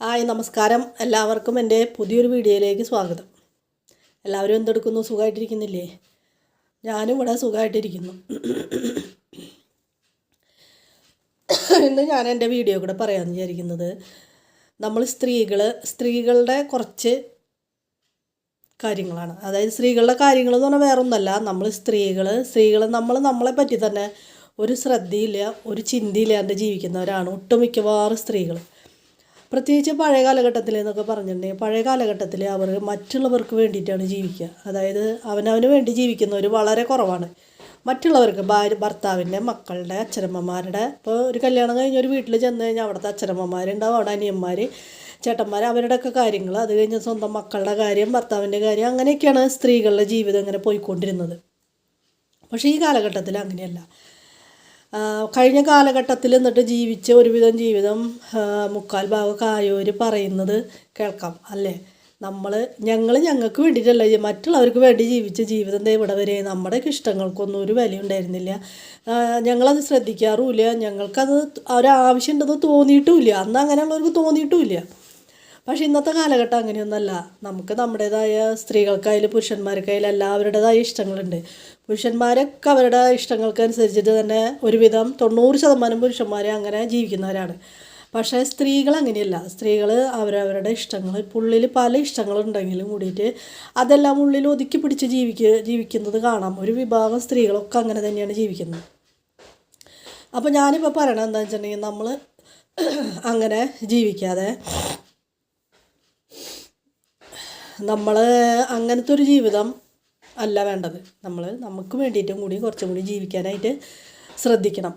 Hi നമസ്കാരം. എല്ലാവർക്കും എൻ്റെ പുതിയൊരു വീഡിയോയിലേക്ക് സ്വാഗതം. എല്ലാവരും എന്തെടുക്കുന്നു? സുഖമായിട്ടിരിക്കുന്നില്ലേ? ഞാനും ഇവിടെ സുഖമായിട്ടിരിക്കുന്നു. ഇന്ന് ഞാൻ എൻ്റെ വീഡിയോ കൂടെ പറയാമെന്ന് വിചാരിക്കുന്നത്, നമ്മൾ സ്ത്രീകളുടെ കുറച്ച് കാര്യങ്ങളാണ്. അതായത് സ്ത്രീകളുടെ കാര്യങ്ങൾ എന്ന് പറഞ്ഞാൽ വേറെ ഒന്നല്ല. നമ്മൾ സ്ത്രീകൾ നമ്മളെ പറ്റി തന്നെ ഒരു ശ്രദ്ധയില്ല, ഒരു ചിന്തയില്ലാണ്ട് ജീവിക്കുന്നവരാണ് ഒട്ടുമിക്കവാറും സ്ത്രീകൾ. പ്രത്യേകിച്ച് പഴയ കാലഘട്ടത്തിൽ എന്നൊക്കെ പറഞ്ഞിട്ടുണ്ടെങ്കിൽ, പഴയ കാലഘട്ടത്തിൽ അവർ മറ്റുള്ളവർക്ക് വേണ്ടിയിട്ടാണ് ജീവിക്കുക. അതായത് അവനവന് വേണ്ടി ജീവിക്കുന്നവർ വളരെ കുറവാണ്. മറ്റുള്ളവർക്ക് ഭർത്താവിൻ്റെ, മക്കളുടെ, അച്ഛനമ്മമാരുടെ, ഇപ്പോൾ ഒരു കല്യാണം കഴിഞ്ഞ് ഒരു വീട്ടിൽ ചെന്ന് കഴിഞ്ഞാൽ അവിടുത്തെ അച്ഛനമ്മമാരുണ്ടാവും, അവിടെ അനിയന്മാർ, ചേട്ടന്മാർ, അവരുടെയൊക്കെ കാര്യങ്ങൾ, അത് കഴിഞ്ഞ് സ്വന്തം മക്കളുടെ കാര്യം, ഭർത്താവിൻ്റെ കാര്യം, അങ്ങനെയൊക്കെയാണ് സ്ത്രീകളുടെ ജീവിതം ഇങ്ങനെ പോയിക്കൊണ്ടിരുന്നത്. പക്ഷേ ഈ കാലഘട്ടത്തിൽ അങ്ങനെയല്ല. കഴിഞ്ഞ കാലഘട്ടത്തിൽ എന്നിട്ട് ജീവിച്ച ഒരുവിധം ജീവിതം മുക്കാൽ ഭാഗമൊക്കെ ആയവർ പറയുന്നത് കേൾക്കാം അല്ലേ? ഞങ്ങൾക്ക് വേണ്ടിയിട്ടല്ല, മറ്റുള്ളവർക്ക് വേണ്ടി ജീവിച്ച ജീവിതം ഇവിടെ വരെ നമ്മുടെ ഇഷ്ടങ്ങൾക്കൊന്നും ഒരു വില ഉണ്ടായിരുന്നില്ല. ഞങ്ങളത് ശ്രദ്ധിക്കാറുമില്ല, ഞങ്ങൾക്കത് ഒരാവശ്യം ഉണ്ടെന്ന് തോന്നിയിട്ടുമില്ല. അന്ന് അങ്ങനെയുള്ളവർക്ക് തോന്നിയിട്ടുമില്ല. പക്ഷേ ഇന്നത്തെ കാലഘട്ടം അങ്ങനെയൊന്നല്ല. നമുക്ക് നമ്മുടേതായ, സ്ത്രീകൾക്കായാലും പുരുഷന്മാർക്കായാലും എല്ലാവരുടേതായ ഇഷ്ടങ്ങളുണ്ട്. പുരുഷന്മാരൊക്കെ അവരുടെ ഇഷ്ടങ്ങൾക്കനുസരിച്ചിട്ട് തന്നെ ഒരുവിധം 90% പുരുഷന്മാരെ അങ്ങനെ ജീവിക്കുന്നവരാണ്. പക്ഷേ സ്ത്രീകൾ അങ്ങനെയല്ല. സ്ത്രീകൾ അവരവരുടെ ഇഷ്ടങ്ങൾ, ഉള്ളിൽ പല ഇഷ്ടങ്ങളുണ്ടെങ്കിലും കൂടിയിട്ട് അതെല്ലാം ഉള്ളിൽ ഒതുക്കി പിടിച്ച് ജീവിക്കുന്നത് കാണാം. ഒരു വിഭാഗം സ്ത്രീകളൊക്കെ അങ്ങനെ തന്നെയാണ് ജീവിക്കുന്നത്. അപ്പോൾ ഞാനിപ്പോൾ പറയണത് എന്താണെന്ന് വെച്ചിട്ടുണ്ടെങ്കിൽ, നമ്മൾ അങ്ങനെ ജീവിക്കാതെ നമ്മൾ അങ്ങനത്തെ ഒരു ജീവിതം അല്ല വേണ്ടത്. നമുക്ക് വേണ്ടിയിട്ടും കൂടി കുറച്ചും കൂടി ജീവിക്കാനായിട്ട് ശ്രദ്ധിക്കണം.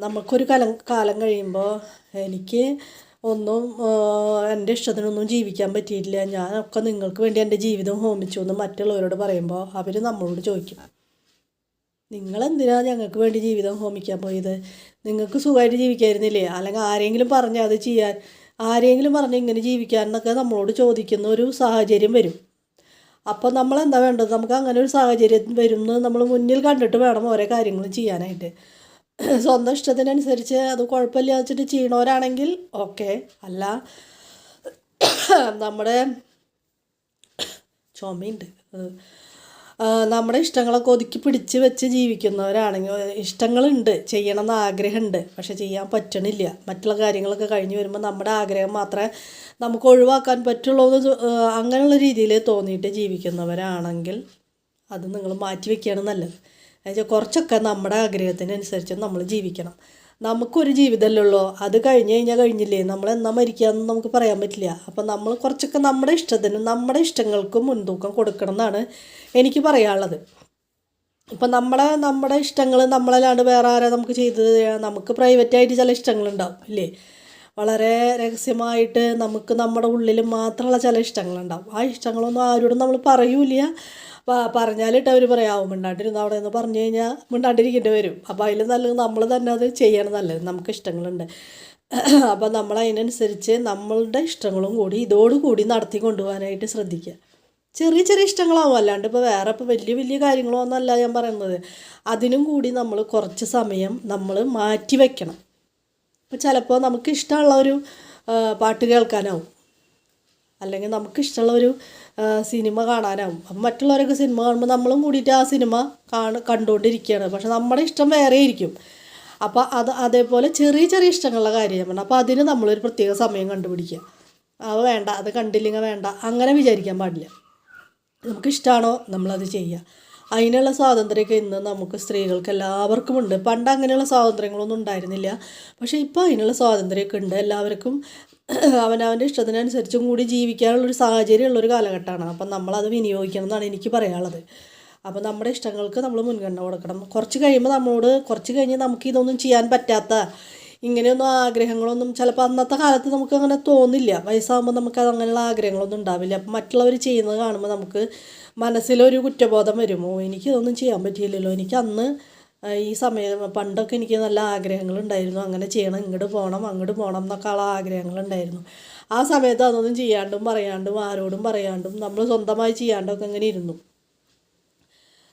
നമുക്കൊരു കാലം കഴിയുമ്പോൾ എനിക്ക് എൻ്റെ ഇഷ്ടത്തിനൊന്നും ജീവിക്കാൻ പറ്റിയിട്ടില്ല, ഞാനൊക്കെ നിങ്ങൾക്ക് വേണ്ടി എൻ്റെ ജീവിതം ഹോമിച്ചു എന്ന് മറ്റുള്ളവരോട് പറയുമ്പോൾ അവർ നമ്മളോട് ചോദിക്കും, നിങ്ങളെന്തിനാണ് ഞങ്ങൾക്ക് വേണ്ടി ജീവിതം ഹോമിക്കാൻ പോയത്? നിങ്ങൾക്ക് സുഖമായിട്ട് ജീവിക്കായിരുന്നില്ലേ? അല്ലെങ്കിൽ ആരെങ്കിലും പറഞ്ഞ് അത് ചെയ്യാൻ, ആരെങ്കിലും പറഞ്ഞ് ഇങ്ങനെ ജീവിക്കാൻ എന്നൊക്കെ നമ്മളോട് ചോദിക്കുന്ന ഒരു സാഹചര്യം വരും. അപ്പോൾ നമ്മളെന്താ വേണ്ടത്? നമുക്ക് അങ്ങനെ ഒരു സാഹചര്യം വരുമെന്ന് നമ്മൾ മുന്നിൽ കണ്ടിട്ട് വേണം ഓരോ കാര്യങ്ങളും ചെയ്യാനായിട്ട്. സ്വന്തം ഇഷ്ടത്തിനനുസരിച്ച് അത് കുഴപ്പമില്ല വെച്ചിട്ട് ചെയ്യണവരാണെങ്കിൽ ഓക്കെ. അല്ല, നമ്മുടെ ചുമയുണ്ട്, നമ്മുടെ ഇഷ്ടങ്ങളൊക്കെ ഒതുക്കി പിടിച്ച് വെച്ച് ജീവിക്കുന്നവരാണെങ്കിൽ, ഇഷ്ടങ്ങളുണ്ട്, ചെയ്യണമെന്ന് ആഗ്രഹമുണ്ട്, പക്ഷെ ചെയ്യാൻ പറ്റണില്ല. മറ്റുള്ള കാര്യങ്ങളൊക്കെ കഴിഞ്ഞ് വരുമ്പോൾ നമ്മുടെ ആഗ്രഹം മാത്രമേ നമുക്ക് ഒഴിവാക്കാൻ പറ്റുള്ളൂ എന്ന് അങ്ങനെയുള്ള രീതിയിൽ തോന്നിയിട്ട് ജീവിക്കുന്നവരാണെങ്കിൽ അത് നിങ്ങൾ മാറ്റി വയ്ക്കുകയാണ് നല്ലത്. എന്നുവെച്ചാൽ കുറച്ചൊക്കെ നമ്മുടെ ആഗ്രഹത്തിനനുസരിച്ച് നമ്മൾ ജീവിക്കണം. നമുക്കൊരു ജീവിതമല്ലേ ഉള്ളൂ, അത് കഴിഞ്ഞില്ലേ, നമ്മളെന്നാ മരിക്കാമെന്ന് നമുക്ക് പറയാൻ പറ്റില്ല. അപ്പം നമ്മൾ കുറച്ചൊക്കെ നമ്മുടെ ഇഷ്ടത്തിനും നമ്മുടെ ഇഷ്ടങ്ങൾക്കും മുൻതൂക്കം കൊടുക്കണം എന്നാണ് എനിക്ക് പറയാനുള്ളത്. ഇപ്പം നമ്മുടെ ഇഷ്ടങ്ങൾ നമ്മളല്ലാണ്ട് വേറെ ആരാ നമുക്ക് ചെയ്ത് തരാം? നമുക്ക് പ്രൈവറ്റായിട്ട് ചില ഇഷ്ടങ്ങളുണ്ടാവും ഇല്ലേ? വളരെ രഹസ്യമായിട്ട് നമുക്ക് നമ്മുടെ ഉള്ളിൽ മാത്രമുള്ള ചില ഇഷ്ടങ്ങളുണ്ടാവും. ആ ഇഷ്ടങ്ങളൊന്നും ആരോടും നമ്മൾ പറയൂല. പറഞ്ഞാലിട്ട് അവർ പറയാവും മിണ്ടാണ്ടിരുന്ന് അവിടെ നിന്ന് പറഞ്ഞു കഴിഞ്ഞാൽ മിണ്ടാണ്ടിരിക്കേണ്ടി വരും. അപ്പോൾ അതിൽ നല്ലത് നമ്മൾ തന്നെ അത് ചെയ്യണം നല്ലത്. നമുക്ക് ഇഷ്ടങ്ങളുണ്ട്, അപ്പോൾ നമ്മൾ അതിനനുസരിച്ച് നമ്മളുടെ ഇഷ്ടങ്ങളും കൂടി ഇതോടുകൂടി നടത്തി കൊണ്ടുപോകാനായിട്ട് ശ്രദ്ധിക്കുക. ചെറിയ ചെറിയ ഇഷ്ടങ്ങളാവും, അല്ലാണ്ട് ഇപ്പോൾ വേറെ വലിയ വലിയ കാര്യങ്ങളോ ഒന്നല്ല ഞാൻ പറയുന്നത്. അതിനും കൂടി നമ്മൾ കുറച്ച് സമയം നമ്മൾ മാറ്റി വയ്ക്കണം. ഇപ്പോൾ ചിലപ്പോൾ നമുക്ക് ഇഷ്ടമുള്ള ഒരു പാട്ട് കേൾക്കാനാവും, അല്ലെങ്കിൽ നമുക്കിഷ്ടമുള്ള ഒരു സിനിമ കാണാനാവും. അപ്പം മറ്റുള്ളവരൊക്കെ സിനിമ കാണുമ്പോൾ നമ്മളും കൂടിയിട്ട് ആ സിനിമ കണ്ടുകൊണ്ടിരിക്കുകയാണ്. പക്ഷെ നമ്മുടെ ഇഷ്ടം വേറെ ആയിരിക്കും. അപ്പോൾ അതേപോലെ ചെറിയ ചെറിയ ഇഷ്ടങ്ങളുള്ള കാര്യം ഞാൻ പറഞ്ഞു. അപ്പോൾ അതിന് നമ്മളൊരു പ്രത്യേക സമയം കണ്ടുപിടിക്കുക. അത് വേണ്ട, അത് കണ്ടില്ലെങ്കിൽ വേണ്ട, അങ്ങനെ വിചാരിക്കാൻ പാടില്ല. നമുക്കിഷ്ടമാണോ നമ്മളത് ചെയ്യുക. അതിനുള്ള സ്വാതന്ത്ര്യമൊക്കെ ഇന്ന് നമുക്ക് സ്ത്രീകൾക്ക് എല്ലാവർക്കും ഉണ്ട്. പണ്ട് അങ്ങനെയുള്ള സ്വാതന്ത്ര്യങ്ങളൊന്നും ഉണ്ടായിരുന്നില്ല. പക്ഷേ ഇപ്പോൾ അതിനുള്ള സ്വാതന്ത്ര്യമൊക്കെ ഉണ്ട്. എല്ലാവർക്കും അവനവൻ്റെ ഇഷ്ടത്തിനനുസരിച്ചും കൂടി ജീവിക്കാനുള്ളൊരു സാഹചര്യമുള്ളൊരു കാലഘട്ടമാണ്. അപ്പം നമ്മളത് വിനിയോഗിക്കണം എന്നാണ് എനിക്ക് പറയാനുള്ളത്. അപ്പോൾ നമ്മുടെ ഇഷ്ടങ്ങൾക്ക് നമ്മൾ മുൻഗണന കൊടുക്കണം. കുറച്ച് കഴിഞ്ഞ് നമുക്ക് ഇതൊന്നും ചെയ്യാൻ പറ്റാത്ത, ഇങ്ങനെയൊന്നും ആഗ്രഹങ്ങളൊന്നും ചിലപ്പോൾ അന്നത്തെ കാലത്ത് നമുക്ക് അങ്ങനെ തോന്നില്ല. വയസ്സാകുമ്പോൾ നമുക്ക് അങ്ങനെയുള്ള ആഗ്രഹങ്ങളൊന്നും ഉണ്ടാവില്ല. അപ്പം മറ്റുള്ളവർ ചെയ്യുന്നത് കാണുമ്പോൾ നമുക്ക് മനസ്സിലൊരു കുറ്റബോധം വരുമോ, എനിക്കിതൊന്നും ചെയ്യാൻ പറ്റിയില്ലല്ലോ, എനിക്ക് അന്ന് ഈ പണ്ടൊക്കെ എനിക്ക് നല്ല ആഗ്രഹങ്ങളുണ്ടായിരുന്നു, അങ്ങനെ ചെയ്യണം, അങ്ങോട്ട് പോകണം എന്നൊക്കെ ഉള്ള ആഗ്രഹങ്ങളുണ്ടായിരുന്നു. ആ സമയത്ത് അതൊന്നും ചെയ്യാണ്ടും പറയാണ്ടും ആരോടും പറയാണ്ടും നമ്മൾ സ്വന്തമായി ചെയ്യാണ്ടൊക്കെ അങ്ങനെ ഇരുന്നു.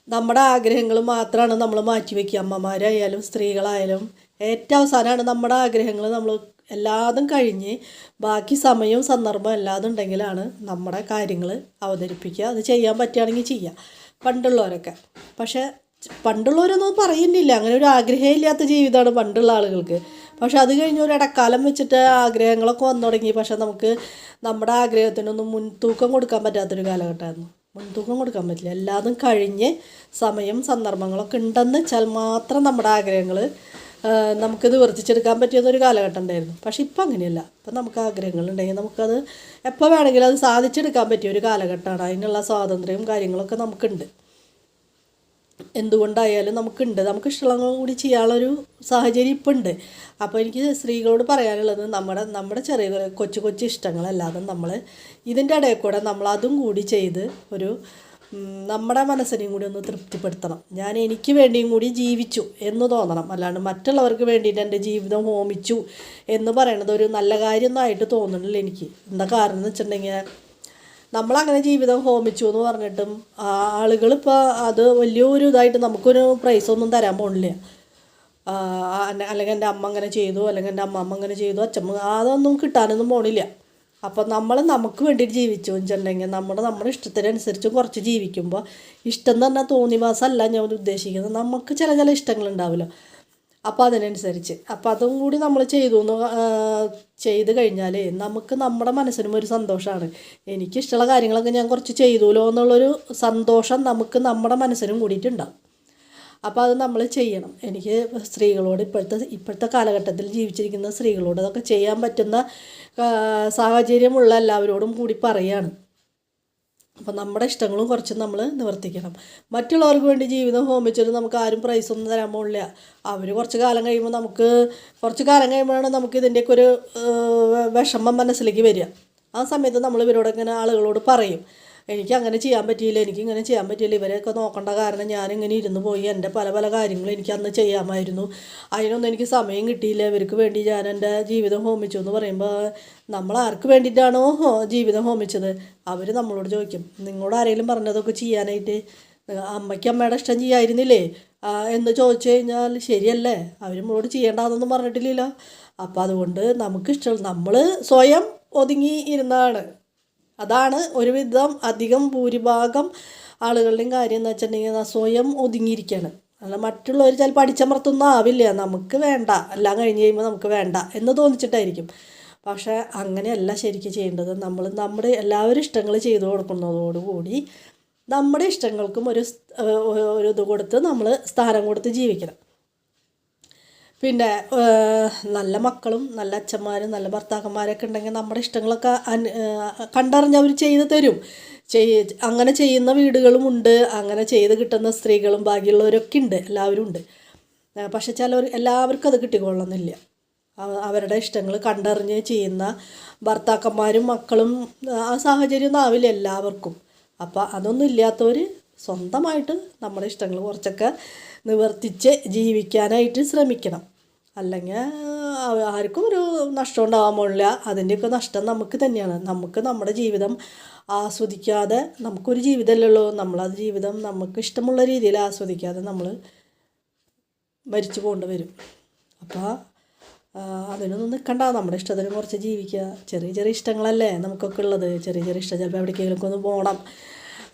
നമ്മുടെ ആഗ്രഹങ്ങൾ മാത്രമാണ് നമ്മൾ മാറ്റി വയ്ക്കുക. അമ്മമാരായാലും സ്ത്രീകളായാലും ഏറ്റവും അവസാനമാണ് നമ്മുടെ ആഗ്രഹങ്ങൾ നമ്മൾ എല്ലാതും കഴിഞ്ഞ് ബാക്കി സമയവും സന്ദർഭവും എല്ലാതും ഉണ്ടെങ്കിലാണ് നമ്മുടെ കാര്യങ്ങൾ അവതരിപ്പിക്കുക. അത് ചെയ്യാൻ പറ്റുകയാണെങ്കിൽ ചെയ്യുക. പണ്ടുള്ളവരൊക്കെ പക്ഷേ പണ്ടുള്ളവരൊന്നും പറയുന്നില്ല, അങ്ങനെ ഒരു ആഗ്രഹമില്ലാത്ത ജീവിതമാണ് പണ്ടുള്ള ആളുകൾക്ക്. പക്ഷെ അത് കഴിഞ്ഞ് ഒരു ഇടക്കാലം വെച്ചിട്ട് ആഗ്രഹങ്ങളൊക്കെ വന്നു തുടങ്ങി. പക്ഷെ നമുക്ക് നമ്മുടെ ആഗ്രഹത്തിനൊന്നും മുൻതൂക്കം കൊടുക്കാൻ പറ്റാത്തൊരു കാലഘട്ടമായിരുന്നു. മുൻതൂക്കം കൊടുക്കാൻ പറ്റില്ല. എല്ലാതും കഴിഞ്ഞ് സമയം സന്ദർഭങ്ങളൊക്കെ ഉണ്ടെന്ന് വെച്ചാൽ മാത്രം നമ്മുടെ ആഗ്രഹങ്ങൾ നമുക്ക് നിവർത്തിച്ചെടുക്കാൻ പറ്റിയൊരു കാലഘട്ടം ഉണ്ടായിരുന്നു. പക്ഷെ ഇപ്പം അങ്ങനെയല്ല. ഇപ്പം നമുക്ക് ആഗ്രഹങ്ങളുണ്ടെങ്കിൽ നമുക്കത് എപ്പോൾ വേണമെങ്കിലും അത് സാധിച്ചെടുക്കാൻ പറ്റിയ ഒരു കാലഘട്ടമാണ്. അതിനുള്ള സ്വാതന്ത്ര്യവും കാര്യങ്ങളൊക്കെ നമുക്കുണ്ട്. എന്തുകൊണ്ടായാലും നമുക്കുണ്ട്. നമുക്ക് ഇഷ്ടമുള്ളതും കൂടി ചെയ്യാനുള്ളൊരു സാഹചര്യം ഇപ്പം ഉണ്ട്. അപ്പോൾ എനിക്ക് സ്ത്രീകളോട് പറയാനുള്ളത് നമ്മുടെ ചെറിയ കൊച്ചു കൊച്ചു ഇഷ്ടങ്ങളല്ലാതെ നമ്മൾ ഇതിൻ്റെ ഇടയിൽ കൂടെ നമ്മളതും കൂടി ചെയ്ത് ഒരു നമ്മുടെ മനസ്സിനെയും കൂടി ഒന്ന് തൃപ്തിപ്പെടുത്തണം. ഞാൻ എനിക്ക് വേണ്ടിയും കൂടി ജീവിച്ചു എന്ന് തോന്നണം. അല്ലാണ്ട് മറ്റുള്ളവർക്ക് വേണ്ടിയിട്ട് എൻ്റെ ജീവിതം ഹോമിച്ചു എന്ന് പറയണത് ഒരു നല്ല കാര്യമൊന്നും ആയിട്ട് തോന്നുന്നില്ല എനിക്ക്. എന്താ കാരണം എന്ന് വെച്ചിട്ടുണ്ടെങ്കിൽ നമ്മളങ്ങനെ ജീവിതം ഹോമിച്ചു എന്ന് പറഞ്ഞിട്ടും ആളുകളിപ്പോൾ അത് വലിയൊരു ഇതായിട്ട് നമുക്കൊരു പ്രൈസൊന്നും തരാൻ പോണില്ല. അല്ലെങ്കിൽ എൻ്റെ അമ്മ അങ്ങനെ ചെയ്തു, അല്ലെങ്കിൽ എൻ്റെ അമ്മമ്മ അങ്ങനെ ചെയ്തു, അച്ഛമ്മ അതൊന്നും കിട്ടാനൊന്നും പോണില്ല. അപ്പം നമ്മൾ നമുക്ക് വേണ്ടിയിട്ട് ജീവിച്ചു വെച്ചിട്ടുണ്ടെങ്കിൽ നമ്മുടെ ഇഷ്ടത്തിനനുസരിച്ച് കുറച്ച് ജീവിക്കുമ്പോൾ, ഇഷ്ടം എന്ന് പറഞ്ഞാൽ തോന്നിവാസമല്ല ഞാൻ ഉദ്ദേശിക്കുന്നത്, നമുക്ക് ചില ഇഷ്ടങ്ങളുണ്ടാവുമല്ലോ. അപ്പോൾ അതിനനുസരിച്ച് അപ്പം അതും കൂടി നമ്മൾ ചെയ്ത് കഴിഞ്ഞാൽ നമുക്ക് നമ്മുടെ മനസ്സിനും ഒരു സന്തോഷമാണ്. എനിക്കിഷ്ടമുള്ള കാര്യങ്ങളൊക്കെ ഞാൻ കുറച്ച് ചെയ്തുല്ലോ എന്നുള്ളൊരു സന്തോഷം നമുക്ക് നമ്മുടെ മനസ്സിനും കൂടിയിട്ടുണ്ടാവും. അപ്പോൾ അത് നമ്മൾ ചെയ്യണം. എനിക്ക് സ്ത്രീകളോട് ഇപ്പോഴത്തെ കാലഘട്ടത്തിൽ ജീവിച്ചിരിക്കുന്ന സ്ത്രീകളോട് അതൊക്കെ ചെയ്യാൻ പറ്റുന്ന സാഹചര്യമുള്ള എല്ലാവരോടും കൂടി പറയുകയാണ്. അപ്പം നമ്മുടെ ഇഷ്ടങ്ങളും കുറച്ച് നമ്മൾ നിവർത്തിക്കണം. മറ്റുള്ളവർക്ക് വേണ്ടി ജീവിതം ഹോമിച്ചിട്ട് നമുക്ക് ആരും പ്രൈസൊന്നും തരാൻ പോകില്ല. അവർ കുറച്ച് കാലം കഴിയുമ്പോഴാണ് നമുക്ക് ഇതിൻ്റെയൊക്കെ ഒരു വിഷമം മനസ്സിലേക്ക് വരിക. ആ സമയത്ത് നമ്മൾ ഇവരോടൊക്കെ ഇങ്ങനെ ആളുകളോട് പറയും, എനിക്ക് അങ്ങനെ ചെയ്യാൻ പറ്റിയില്ല, എനിക്കിങ്ങനെ ചെയ്യാൻ പറ്റിയില്ല, ഇവരെയൊക്കെ നോക്കേണ്ട കാരണം ഞാനിങ്ങനെ ഇരുന്ന് പോയി, എൻ്റെ പല കാര്യങ്ങളും എനിക്ക് അന്ന് ചെയ്യാമായിരുന്നു, അതിനൊന്നും എനിക്ക് സമയം കിട്ടിയില്ല, ഇവർക്ക് വേണ്ടി ഞാൻ എൻ്റെ ജീവിതം ഹോമിച്ചു എന്ന് പറയുമ്പോൾ നമ്മൾ ആർക്ക് വേണ്ടിയിട്ടാണോ ജീവിതം ഹോമിച്ചത് അവർ നമ്മളോട് ചോദിക്കും, നിങ്ങളോട് ആരെങ്കിലും പറഞ്ഞതൊക്കെ ചെയ്യാനായിട്ട് അമ്മയ്ക്ക് അമ്മയുടെ ഇഷ്ടം ചെയ്യായിരുന്നില്ലേ എന്ന് ചോദിച്ചു കഴിഞ്ഞാൽ ശരിയല്ലേ, അവർ നമ്മളോട് ചെയ്യേണ്ടതെന്നൊന്നും പറഞ്ഞിട്ടില്ലല്ലോ. അപ്പം അതുകൊണ്ട് നമുക്കിഷ്ടം നമ്മൾ സ്വയം ഒതുങ്ങി ഇരുന്നാണ്. അതാണ് ഒരുവിധം അധികം ഭൂരിഭാഗം ആളുകളുടെയും കാര്യം എന്ന് വെച്ചിട്ടുണ്ടെങ്കിൽ സ്വയം ഒതുങ്ങിയിരിക്കുകയാണ്. അല്ല മറ്റുള്ളവർ ചിലപ്പോൾ അടിച്ചമർത്തൊന്നും ആവില്ല, നമുക്ക് വേണ്ട, എല്ലാം കഴിഞ്ഞ് കഴിയുമ്പോൾ നമുക്ക് വേണ്ട എന്ന് തോന്നിച്ചിട്ടായിരിക്കും. പക്ഷേ അങ്ങനെയല്ല ശരിക്കും ചെയ്യേണ്ടത്. നമ്മുടെ എല്ലാവരും ഇഷ്ടങ്ങൾ ചെയ്തു കൊടുക്കുന്നതോടുകൂടി നമ്മുടെ ഇഷ്ടങ്ങൾക്കും ഒരു ഇത് കൊടുത്ത് നമ്മൾ സ്ഥാനം കൊടുത്ത് ജീവിക്കണം. പിന്നെ നല്ല മക്കളും നല്ല അച്ഛന്മാരും നല്ല ഭർത്താക്കന്മാരൊക്കെ ഉണ്ടെങ്കിൽ നമ്മുടെ ഇഷ്ടങ്ങളൊക്കെ കണ്ടറിഞ്ഞ് അവർ ചെയ്ത് തരും. അങ്ങനെ ചെയ്യുന്ന വീടുകളുമുണ്ട്, അങ്ങനെ ചെയ്ത് കിട്ടുന്ന സ്ത്രീകളും ഭാഗ്യമുള്ളവരൊക്കെ ഉണ്ട്, എല്ലാവരും ഉണ്ട്. പക്ഷെ എല്ലാവർക്കും അത് കിട്ടിക്കൊള്ളുന്നില്ല. അവരുടെ ഇഷ്ടങ്ങൾ കണ്ടറിഞ്ഞ് ചെയ്യുന്ന ഭർത്താക്കന്മാരും മക്കളും ആ സാഹചര്യമൊന്നും ആവില്ല എല്ലാവർക്കും. അപ്പോൾ അതൊന്നും ഇല്ലാത്തവർ സ്വന്തമായിട്ട് നമ്മുടെ ഇഷ്ടങ്ങൾ കുറച്ചൊക്കെ നിവർത്തിച്ച് ജീവിക്കാനായിട്ട് ശ്രമിക്കണം. അല്ലെങ്കിൽ ആർക്കും ഒരു നഷ്ടം ഉണ്ടാകാൻ പോലില്ല. അതിൻ്റെയൊക്കെ നഷ്ടം നമുക്ക് തന്നെയാണ്. നമുക്ക് നമ്മുടെ ജീവിതം ആസ്വദിക്കാതെ, നമുക്കൊരു ജീവിതമല്ലല്ലോ, നമ്മളത് ജീവിതം നമുക്ക് ഇഷ്ടമുള്ള രീതിയിൽ ആസ്വദിക്കാതെ നമ്മൾ മരിച്ചു പോകേണ്ടി വരും. അപ്പോൾ അതിനൊന്നും നിൽക്കണ്ട, നമ്മുടെ ഇഷ്ടത്തിന് കുറച്ച് ജീവിക്കുക. ചെറിയ ഇഷ്ടങ്ങളല്ലേ നമുക്കൊക്കെ ഉള്ളത്. ചെറിയ ഇഷ്ടം, ചിലപ്പോൾ എവിടേക്കെങ്കിലുമൊക്കെ ഒന്ന് പോകണം,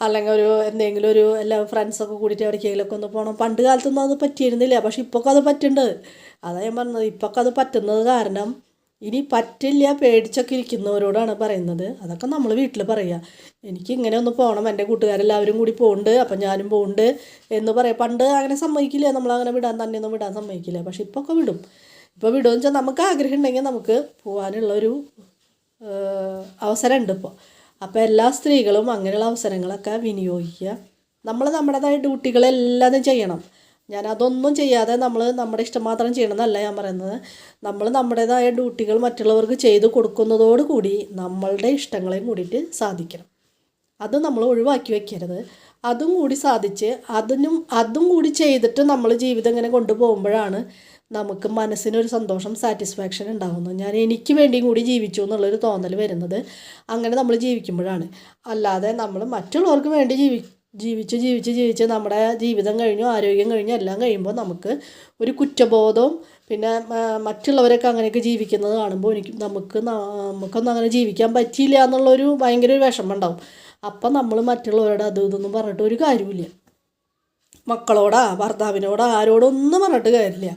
അല്ലെങ്കിൽ എന്തെങ്കിലും എല്ലാ ഫ്രണ്ട്സൊക്കെ കൂടിയിട്ട് എവിടേക്കെങ്കിലുമൊക്കെ ഒന്ന് പോകണം. പണ്ട് കാലത്തൊന്നും അത് പറ്റിയിരുന്നില്ല, പക്ഷെ ഇപ്പൊക്കെ അത് പറ്റുന്നുണ്ട്. അതാണ് ഞാൻ പറഞ്ഞത്. ഇപ്പൊക്കെ അത് പറ്റുന്നത് കാരണം ഇനി പറ്റില്ല പേടിച്ചൊക്കെ ഇരിക്കുന്നവരോടാണ് പറയുന്നത്. അതൊക്കെ നമ്മൾ വീട്ടിൽ പറയുക, എനിക്ക് ഇങ്ങനെ ഒന്ന് പോകണം, എൻ്റെ കൂട്ടുകാരെല്ലാവരും കൂടി പോകുന്നുണ്ട്, അപ്പം ഞാനും പോകുന്നുണ്ട് എന്ന് പറയാം. പണ്ട് അങ്ങനെ സമ്മതിക്കില്ല, നമ്മളങ്ങനെ തന്നെയൊന്നും വിടാൻ സമ്മതിക്കില്ല. പക്ഷെ ഇപ്പൊക്കെ വിടും. ഇപ്പോൾ വിടുമെന്ന് വെച്ചാൽ നമുക്ക് ആഗ്രഹം ഉണ്ടെങ്കിൽ നമുക്ക് പോകാനുള്ളൊരു അവസരമുണ്ട് ഇപ്പോൾ. അപ്പോൾ എല്ലാ സ്ത്രീകളും അങ്ങനെയുള്ള അവസരങ്ങളൊക്കെ വിനിയോഗിക്കുക. നമ്മൾ നമ്മുടേതായ ഡ്യൂട്ടികളെല്ലാതും ചെയ്യണം. ഞാൻ അതൊന്നും ചെയ്യാതെ നമ്മുടെ ഇഷ്ടം മാത്രം ചെയ്യണമെന്നല്ല ഞാൻ പറയുന്നത്. നമ്മൾ നമ്മുടേതായ ഡ്യൂട്ടികൾ മറ്റുള്ളവർക്ക് ചെയ്ത് കൊടുക്കുന്നതോടുകൂടി നമ്മളുടെ ഇഷ്ടങ്ങളെയും കൂടിയിട്ട് സാധിക്കണം. അത് നമ്മൾ ഒഴിവാക്കി വയ്ക്കരുത്. അതും കൂടി സാധിച്ച് അതും കൂടി ചെയ്തിട്ട് നമ്മൾ ജീവിതം ഇങ്ങനെ കൊണ്ടുപോകുമ്പോഴാണ് നമുക്ക് മനസ്സിനൊരു സന്തോഷം, സാറ്റിസ്ഫാക്ഷൻ ഉണ്ടാകുന്നത്. ഞാൻ എനിക്ക് വേണ്ടിയും കൂടി ജീവിച്ചു എന്നുള്ളൊരു തോന്നൽ വരുന്നത് അങ്ങനെ നമ്മൾ ജീവിക്കുമ്പോഴാണ്. അല്ലാതെ നമ്മൾ മറ്റുള്ളവർക്ക് വേണ്ടി ജീവിച്ച് നമ്മുടെ ജീവിതം കഴിഞ്ഞു, ആരോഗ്യം കഴിഞ്ഞു, എല്ലാം കഴിയുമ്പോൾ നമുക്ക് ഒരു കുറ്റബോധവും പിന്നെ മറ്റുള്ളവരൊക്കെ അങ്ങനെയൊക്കെ ജീവിക്കുന്നത് കാണുമ്പോൾ നമുക്കൊന്നും അങ്ങനെ ജീവിക്കാൻ പറ്റിയില്ല എന്നുള്ളൊരു ഭയങ്കര ഒരു വിഷമം ഉണ്ടാവും. അപ്പം നമ്മൾ മറ്റുള്ളവരോട് അതും ഇതൊന്നും പറഞ്ഞിട്ട് ഒരു കാര്യമില്ല. മക്കളോടാ ഭർത്താവിനോടാ ആരോടൊന്നും പറഞ്ഞിട്ട് കാര്യമില്ല.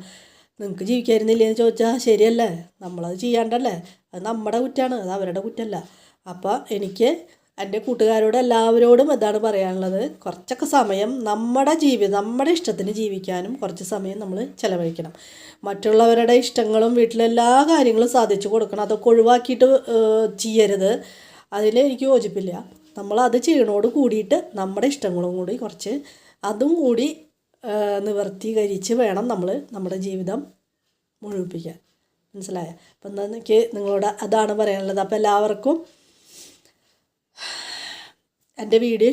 നിങ്ങൾക്ക് ജീവിക്കായിരുന്നില്ലേ എന്ന് ചോദിച്ചാൽ ശരിയല്ലേ, നമ്മളത് ചെയ്യാണ്ടല്ലേ, അത് നമ്മുടെ കുറ്റമാണ്, അത് അവരുടെ കുറ്റമല്ല. അപ്പോൾ എനിക്ക് എൻ്റെ കൂട്ടുകാരോട് എല്ലാവരോടും ഇതാണ് പറയാനുള്ളത്. കുറച്ചൊക്കെ സമയം നമ്മുടെ ജീവിതം നമ്മുടെ ഇഷ്ടത്തിന് ജീവിക്കാനും കുറച്ച് സമയം നമ്മൾ ചിലവഴിക്കണം. മറ്റുള്ളവരുടെ ഇഷ്ടങ്ങളും വീട്ടിലെല്ലാ കാര്യങ്ങളും സാധിച്ചു കൊടുക്കണം, അതൊക്കെ ഒഴിവാക്കിയിട്ട് ചെയ്യരുത്. അതിൽ എനിക്ക് യോജിപ്പില്ല. നമ്മളത് ചെയ്യണോട് കൂടിയിട്ട് നമ്മുടെ ഇഷ്ടങ്ങളും കൂടി കുറച്ച് അതും കൂടി നിവർത്തീകരിച്ച് വേണം നമ്മൾ നമ്മുടെ ജീവിതം മുഴുവിപ്പിക്കാൻ. മനസ്സിലായോ? അപ്പം എന്താ എനിക്ക് നിങ്ങളോട് അതാണ് പറയാനുള്ളത്. അപ്പോൾ എല്ലാവർക്കും എൻ്റെ വീഡിയോ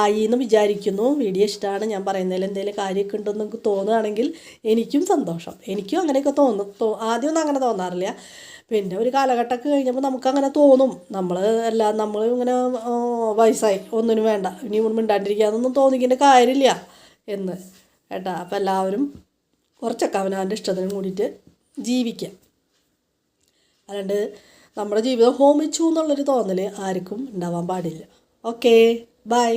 ആയി എന്ന് വിചാരിക്കുന്നു. വീഡിയോ ഇഷ്ടമാണ്, ഞാൻ പറയുന്നതിൽ എന്തെങ്കിലും കാര്യമൊക്കെ ഉണ്ടെന്ന് നിങ്ങൾക്ക് തോന്നുകയാണെങ്കിൽ എനിക്കും സന്തോഷം. എനിക്കും അങ്ങനെയൊക്കെ ആദ്യമൊന്നും അങ്ങനെ തോന്നാറില്ല. പിന്നെ ഒരു കാലഘട്ടമൊക്കെ കഴിഞ്ഞപ്പോൾ നമുക്കങ്ങനെ തോന്നും. നമ്മൾ ഇങ്ങനെ വയസ്സായി ഒന്നിനും വേണ്ട ഇനി മിണ്ടാണ്ടിരിക്കാന്നൊന്നും തോന്നിക്കേണ്ട കാര്യമില്ല എന്ന് കേട്ടാ. അപ്പോൾ എല്ലാവരും കുറച്ചൊക്കെ അവനവൻ്റെ ഇഷ്ടത്തിന് കൂടിയിട്ട് ജീവിക്കാം. അല്ലാണ്ട് നമ്മുടെ ജീവിതം ഹോമിച്ചു എന്നുള്ളൊരു തോന്നൽ ആർക്കും ഉണ്ടാവാൻ പാടില്ല. Okay, by.